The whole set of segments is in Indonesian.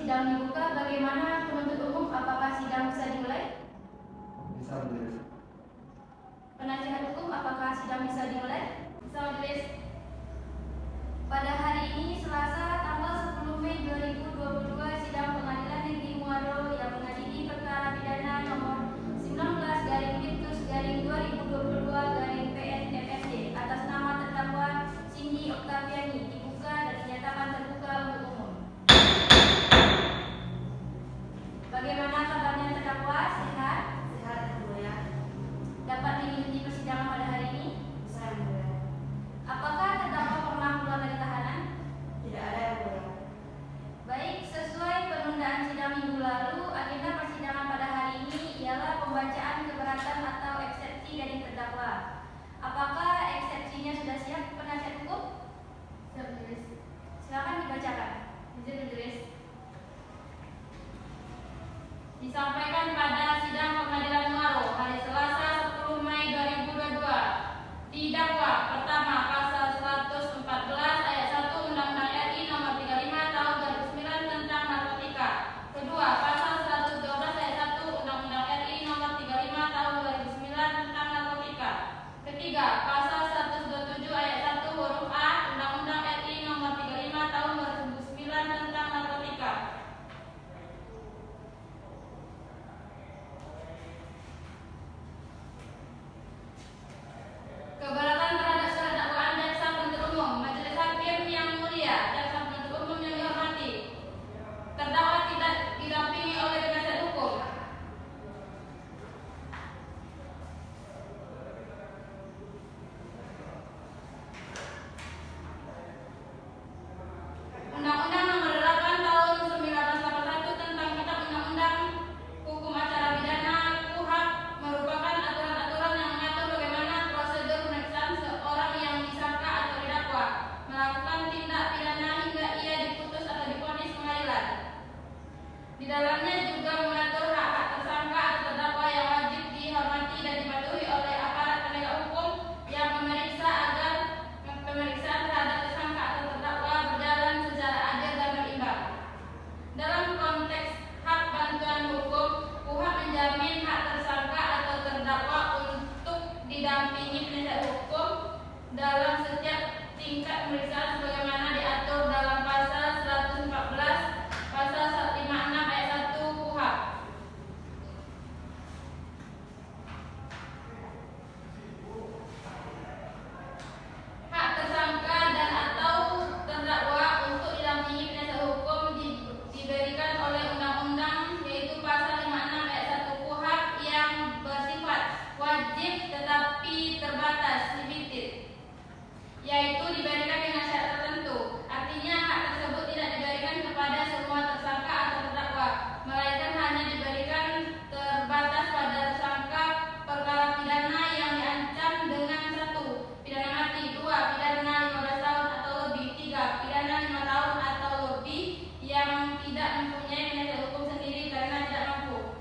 sidang dibuka. Bagaimana penuntut umum? Apakah sidang bisa dimulai? Bisa, Majelis. Penasihat hukum, apakah sidang bisa dimulai? Bisa, Majelis. Pada hari ini Selasa tanggal 10 Mei 2022, sidang Pengadilan Negeri Muaro yang mengadili perkara pidana nomor 19/2022/PN/FFD atas nama terdakwa Cindy Oktaviani dibuka dan dinyatakan terbuka untuk umum. Bagaimana kabarnya terdakwa? Sehat? Sehat, Yang Mulia. Dapat mengikuti persidangan pada hari ini? Bisa, Yang Mulia. Apakah terdakwa pernah keluar dari tahanan? Tidak ada, Yang Mulia. Baik, sesuai penundaan sidang minggu lalu, agenda persidangan pada hari ini ialah pembacaan keberatan atau eksepsi dari terdakwa. Apakah eksepsinya sudah siap, penasihat hukum? Siap, Majelis. Silakan dibacakan. Izin, Majelis. Disampaikan pada sidang Pengadilan Muaro hari Selasa 10 Mei 2022. Didakwa pertama pasal 114 ayat 1 Undang-Undang RI nomor 35 tahun 2009 tentang narkotika. Kedua, pasal 112 ayat 1 Undang-Undang RI nomor 35 tahun 2009 tentang narkotika. Ketiga, pasal 127 ayat 1 huruf A Undang-Undang RI nomor 35 tahun 2009 tentang narkotika. Keberatan terhadap surat dakwaan jaksa penuntut umum. Majelis Hakim yang mulia, jaksa penuntut umum yang dihormati, terdakwa tidak didampingi oleh penasihat hukum. Undang-Undang Nomor 8 Tahun 1981 tentang Kitab Undang-Undang Hukum Acara Pidana (KUHP) merupakan aturan-aturan yang mengatur bagaimana prosedur pemeriksaan seorang yang disangka atau didakwa melakukan tindak pidana hingga ia diputus atau divonis pengadilan. Di dalamnya juga mengatur hak-hak tersangka atau terdakwa yang wajib dihormati dan dipatuhi oleh aparat penegak hukum yang memeriksa agar pemeriksaan terhadap tersangka atau terdakwa berjalan secara adil dan berimbang. Dalam konteks hak bantuan hukum, KUHP menjamin hak tersangka atau terdakwa untuk didampingi penasihat hukum dalam setiap tingkat pemeriksaan sebagaimana diatur dalam pasal 114, pasal 156 ayat 1 KUHP. Hak tersangka dan atau terdakwa untuk didampingi penasihat hukum diberikan oleh undang-undang, yaitu pasal 56 ayat 1 KUHP yang bersifat wajib tetapi terbatas, limited, yaitu diberikan dengan syarat tertentu. Artinya hak tersebut tidak diberikan kepada semua tersangka atau terdakwa, melainkan hanya diberikan terbatas pada tersangka perkara pidana yang diancam dengan 1. Pidana mati, 2. Pidana 15 tahun atau lebih, 3. Pidana 5 tahun atau lebih yang tidak mempunyai penasihat hukum sendiri karena tidak mampu.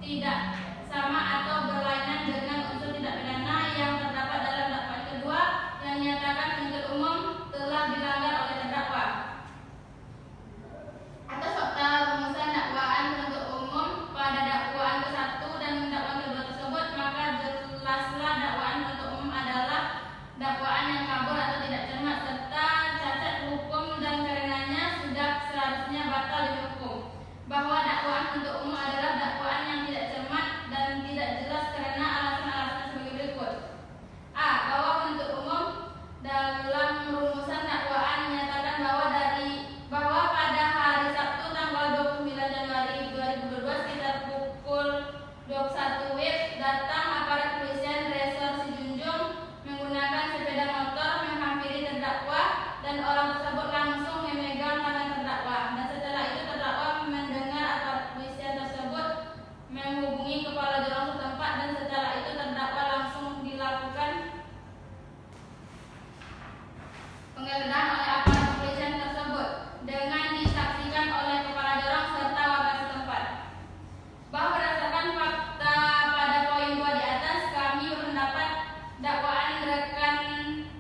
tidak sama atau berlainan dengan unsur tindak pidana yang terdapat dalam dakwaan kedua yang dinyatakan penuntut umum telah dilanggar oleh terdakwa. Atas fakta rumusan dakwaan penuntut umum pada dakwaan ke-1 dan dakwaan kedua tersebut, maka jelaslah dakwaan penuntut umum adalah dakwaan yang kabur atau tidak cermat serta cacat hukum dan karenanya sudah seharusnya batal dihukum. Bahwa dakwaan penuntut umum adalah dakwaan yang tidak cermat dan tidak jelas karena alasan-alasan sebagai berikut. A. Bahwa penuntut umum dalam rumusan dakwaan menyatakan bahwa pada hari Sabtu tanggal 29 Januari 2022 sekitar pukul 21 WIB datang aparat kepolisian Resor Sijunjung menggunakan sepeda motor menghampiri terdakwa dan orang tersebut langsung memegang tangan terdakwa, dan setelah itu terdakwa mendengar aparat kepolisian tersebut menghubungi kepala jorong setempat, dan setelah itu terdakwa langsung dilakukan penggeledahan oleh aparat kepolisian tersebut dengan disaksikan oleh kepala jorong serta warga setempat. Bahwa berdasarkan fakta pada poin 2 di atas, kami berpendapat dakwaan rekan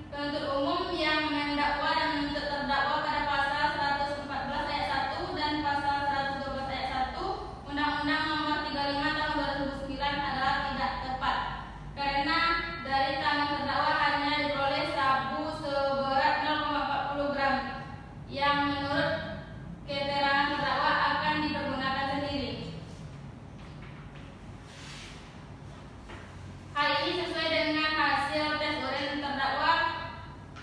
penuntut umum yang mendakwa dan menuntut terdakwa pada pasal 114 ayat 1 dan pasal 112 ayat 1 Undang-Undang Nomor 35 Tahun 2009 adalah tidak tepat karena dari tangan terdakwa hanya diperoleh sabu seberat 0,40 gram yang menurut keterangan terdakwa akan dipergunakan sendiri. Hal ini sesuai dengan hasil tes urin terdakwa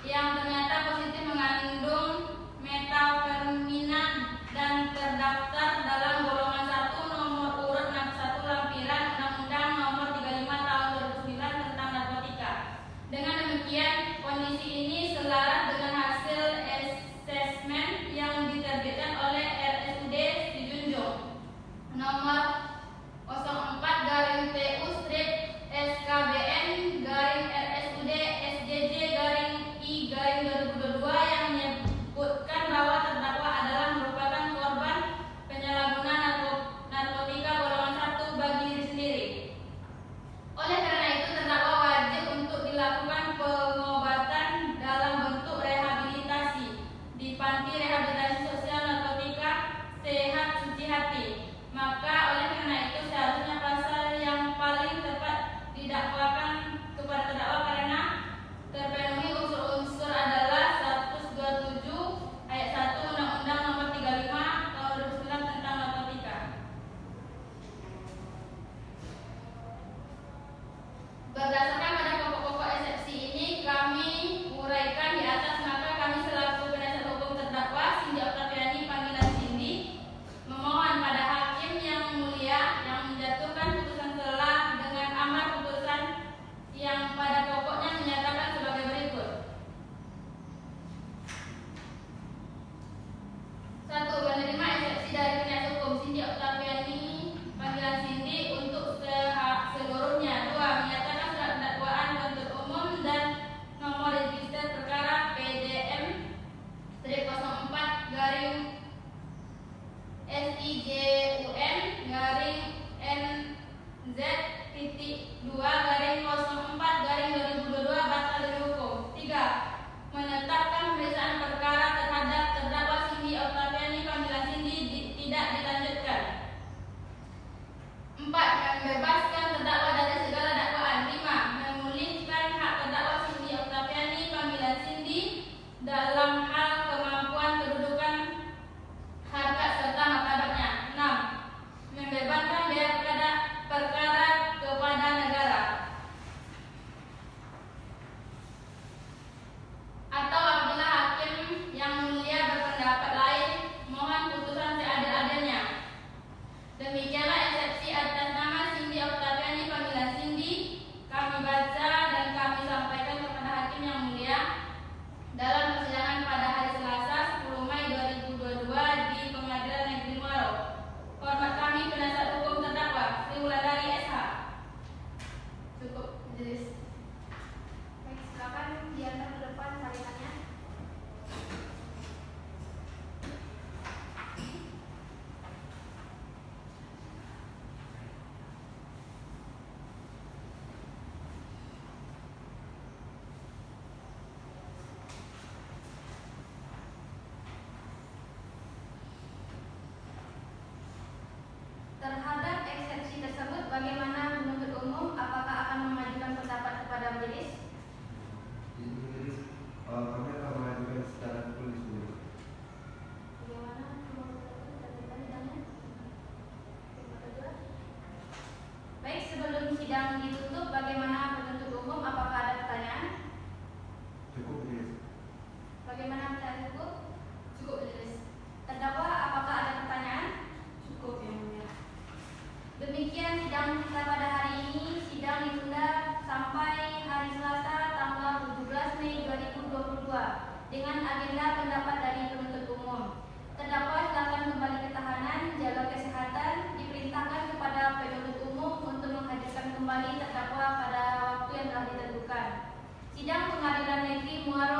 yang ternyata positif mengandung metafentamina dan terdaftar dalam golongan 1 nomor urut 61 lampiran Undang-Undang Nomor 35 Tahun 2009 tentang narkotika. Dengan demikian, kondisi ini selaras dengan hasil asesmen yang diterbitkan oleh RSUD Sijunjung nomor 04-TU/SKBN-RSUD SJJ-I-2022 yang menyebutkan bahwa terdakwa adalah merupakan korban penyalahgunaan narkotika golongan 1 bagi diri sendiri. Oleh karena itu, terdakwa wajib untuk dilakukan pengobatan dalam bentuk rehabilitasi di Panti Rehabilitasi Sosial Narkotika Sehat Suci Hati. Maka oleh karena itu seharusnya pasal yang paling tepat didakwakan kepada terdakwa karena terpenuhi unsur-unsur adalah 127 ayat 1 Undang-Undang Nomor 35 Tahun 2009 tentang narkotika. Berdasarkan pada pokok-pokok eksepsi ini kami uraikan di atas, maka kami selaku penasihat hukum terdakwa Cindy Octaviani panggilan Cindy memohon pada hakim yang mulia yang menjatuhkan putusan telah dengan amar putusan yang pada pokoknya menyatakan sebagai berikut. 1. Menerima eksepsi dari penasihat hukum Cindy Octaviani panggilan Cindy untuk seluruhnya. 2. Menyatakan surat dakwaan penuntut umum dan nomor register perkara PDM 04 garing SIJUN NZ titik 2 garing 04 garing 2022 batal dihukum. 3. Menetapkan pemeriksaan perkara terhadap terdakwa Cindy Octaviani panggilan Cindy tidak dilanjutkan. 4. Membebaskan terdakwa dari segala dakwaan. 5. Memulihkan hak terdakwa Cindy Octaviani panggilan Cindy dalam hal kemampuan kedudukan harkat serta martabatnya. 6. Membebankan biaya perkara kepada negara. Atau apabila hakim yang mulia berpendapat lain, mohon putusan seadil-adilnya. Demikianlah eksepsi atas nama Cindy Octaviani panggilan Cindy kami baca dan kami sampaikan kepada hakim yang mulia dalam persidangan pada hari Selasa 10 Mei 2022 di Pengadilan Negeri Muaro. Hormat kami penasihat hukum terdakwa Sri Wulandari SH. Cukup jelas. Baik, silakan diantar ke depan salitannya. sidang ditutup. Bagaimana penuntut umum? Apakah ada pertanyaan? Cukup majelis. Bagaimana pertanyaan cukup? Cukup majelis. Terdakwa, apakah ada pertanyaan? Cukup yang mulia. Demikian sidang kita pada hari ini. Sidang ditunda sampai hari Selasa tanggal 17 Mei 2022 dengan agenda pendapat dari penuntut umum. Terdakwa silakan kembali ke tahanan, jaga kesehatan. Diperintahkan kepada penuntut umum untuk menghadirkan kembali terdakwa pada waktu yang telah ditentukan. Sidang Pengadilan Negeri Muaro